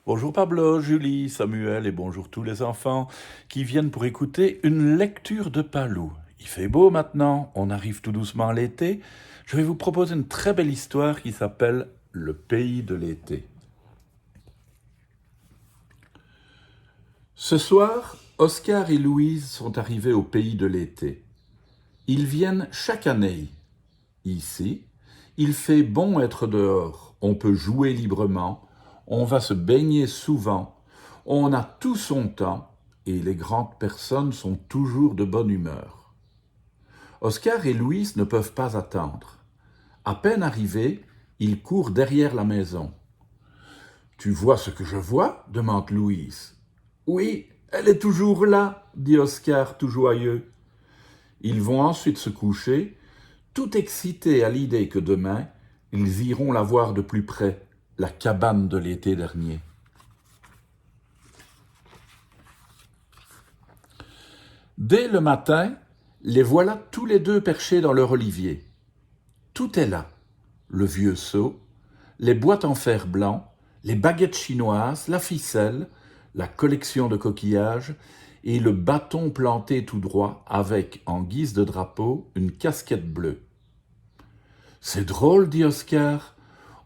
Bonjour Pablo, Julie, Samuel et bonjour tous les enfants qui viennent pour écouter une lecture de Palou. Il fait beau maintenant, on arrive tout doucement à l'été. Je vais vous proposer une très belle histoire qui s'appelle Le pays de l'été. Ce soir, Oscar et Louise sont arrivés au pays de l'été. Ils viennent chaque année. Ici, il fait bon être dehors, on peut jouer librement, on va se baigner souvent, on a tout son temps et les grandes personnes sont toujours de bonne humeur. Oscar et Louise ne peuvent pas attendre. À peine arrivés, ils courent derrière la maison. Tu vois ce que je vois demande Louise. Oui, elle est toujours là, dit Oscar tout joyeux. Ils vont ensuite se coucher, tout excités à l'idée que demain, ils iront la voir de plus près, la cabane de l'été dernier. Dès le matin, les voilà tous les deux perchés dans leur olivier. Tout est là. Le vieux seau, les boîtes en fer blanc, les baguettes chinoises, la ficelle, la collection de coquillages et le bâton planté tout droit avec, en guise de drapeau, une casquette bleue. C'est drôle, dit Oscar.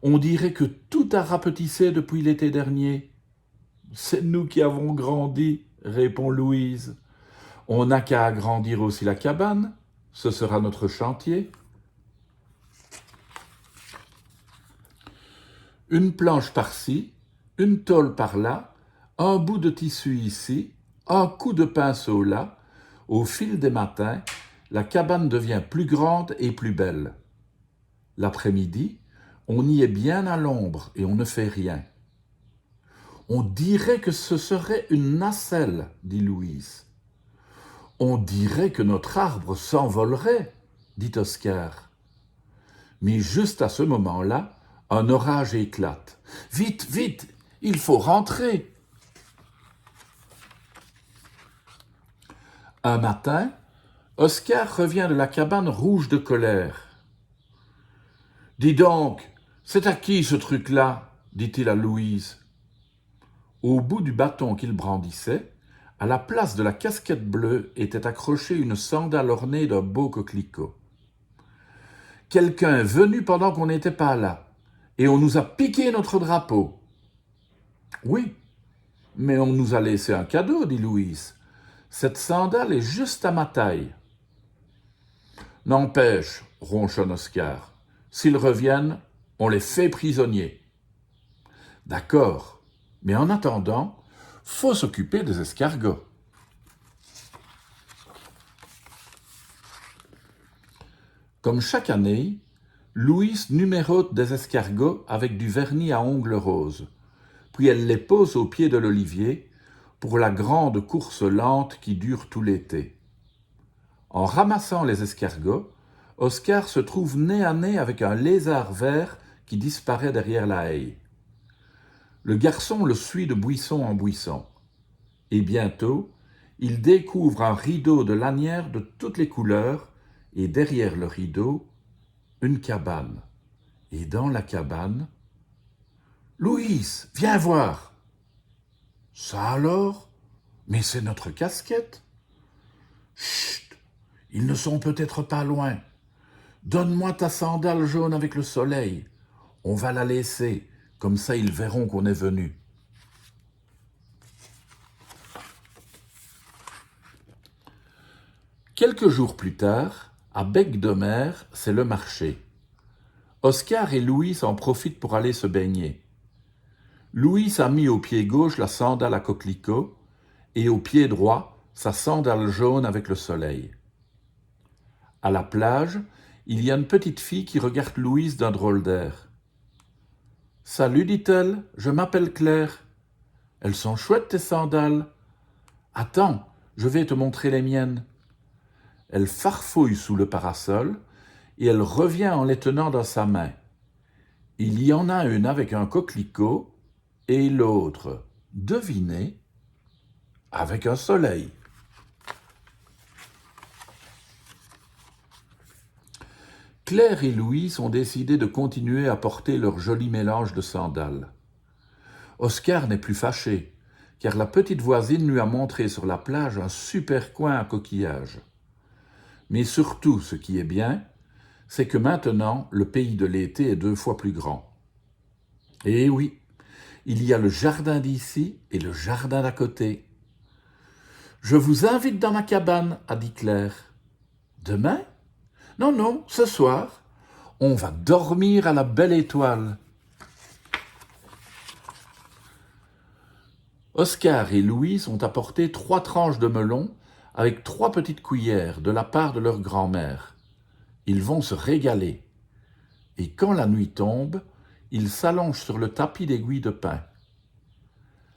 On dirait que tout a rapetissé depuis l'été dernier. C'est nous qui avons grandi, répond Louise. On n'a qu'à agrandir aussi la cabane. Ce sera notre chantier. Une planche par-ci, une tôle par-là, un bout de tissu ici, un coup de pinceau là. Au fil des matins, la cabane devient plus grande et plus belle. L'après-midi, on y est bien à l'ombre et on ne fait rien. On dirait que ce serait une nacelle, dit Louise. On dirait que notre arbre s'envolerait, dit Oscar. Mais juste à ce moment-là, un orage éclate. Vite, vite, il faut rentrer. Un matin, Oscar revient de la cabane rouge de colère. Dis donc, c'est à qui ce truc-là dit-il à Louise. Au bout du bâton qu'il brandissait, à la place de la casquette bleue était accrochée une sandale ornée d'un beau coquelicot. Quelqu'un est venu pendant qu'on n'était pas là, et on nous a piqué notre drapeau. Oui, mais on nous a laissé un cadeau, dit Louise. Cette sandale est juste à ma taille. N'empêche, ronchonne Oscar, s'ils reviennent, on les fait prisonniers. D'accord, mais en attendant, faut s'occuper des escargots. Comme chaque année, Louise numérote des escargots avec du vernis à ongles roses, puis elle les pose au pied de l'olivier pour la grande course lente qui dure tout l'été. En ramassant les escargots, Oscar se trouve nez à nez avec un lézard vert qui disparaît derrière la haie. Le garçon le suit de buisson en buisson. Et bientôt, il découvre un rideau de lanières de toutes les couleurs, et derrière le rideau, une cabane. Et dans la cabane, Louise, viens voir. Ça alors? Mais c'est notre casquette. Chut, ils ne sont peut-être pas loin. Donne-moi ta sandale jaune avec le soleil. On va la laisser, comme ça ils verront qu'on est venu. Quelques jours plus tard, à Bec de Mer, c'est le marché. Oscar et Louise en profitent pour aller se baigner. Louise a mis au pied gauche la sandale à coquelicot et au pied droit sa sandale jaune avec le soleil. À la plage, il y a une petite fille qui regarde Louise d'un drôle d'air. « Salut, dit-elle, je m'appelle Claire. Elles sont chouettes tes sandales. Attends, je vais te montrer les miennes. » Elle farfouille sous le parasol et elle revient en les tenant dans sa main. Il y en a une avec un coquelicot et l'autre, devinez, avec un soleil. Claire et Louise ont décidé de continuer à porter leur joli mélange de sandales. Oscar n'est plus fâché, car la petite voisine lui a montré sur la plage un super coin à coquillages. Mais surtout, ce qui est bien, c'est que maintenant, le pays de l'été est 2 fois plus grand. Et oui, il y a le jardin d'ici et le jardin d'à côté. Je vous invite dans ma cabane, a dit Claire. Demain? Non, non, ce soir. On va dormir à la belle étoile. Oscar et Louise ont apporté 3 tranches de melon avec 3 petites cuillères de la part de leur grand-mère. Ils vont se régaler. Et quand la nuit tombe, ils s'allongent sur le tapis d'aiguilles de pin.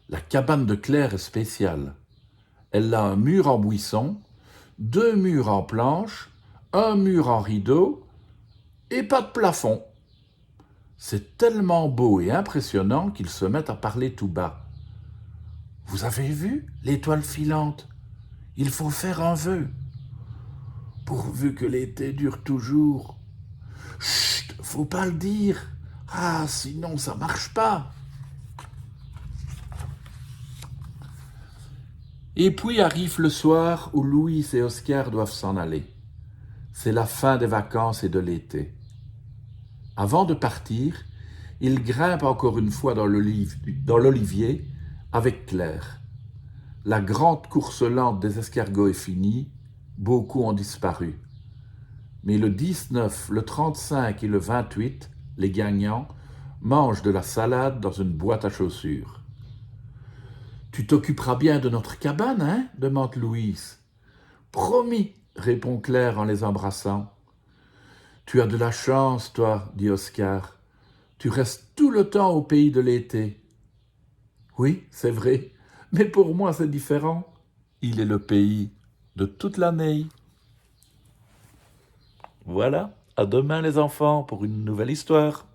La cabane de Claire est spéciale. Elle a un mur en buisson, 2 murs en planche, un mur en rideau et pas de plafond. C'est tellement beau et impressionnant qu'ils se mettent à parler tout bas. Vous avez vu l'étoile filante? Il faut faire un vœu. Pourvu que l'été dure toujours. Chut, faut pas le dire. Ah, sinon ça marche pas. Et puis arrive le soir où Louise et Oscar doivent s'en aller. C'est la fin des vacances et de l'été. Avant de partir, ils grimpent encore une fois dans l'olivier avec Claire. La grande course lente des escargots est finie, beaucoup ont disparu. Mais le 19, le 35 et le 28, les gagnants, mangent de la salade dans une boîte à chaussures. « Tu t'occuperas bien de notre cabane, hein ?» demande Louise. « Promis !» répond Claire en les embrassant. « Tu as de la chance, toi, dit Oscar. Tu restes tout le temps au pays de l'été. »« Oui, c'est vrai, mais pour moi c'est différent. Il est le pays de toute l'année. » Voilà, à demain les enfants pour une nouvelle histoire.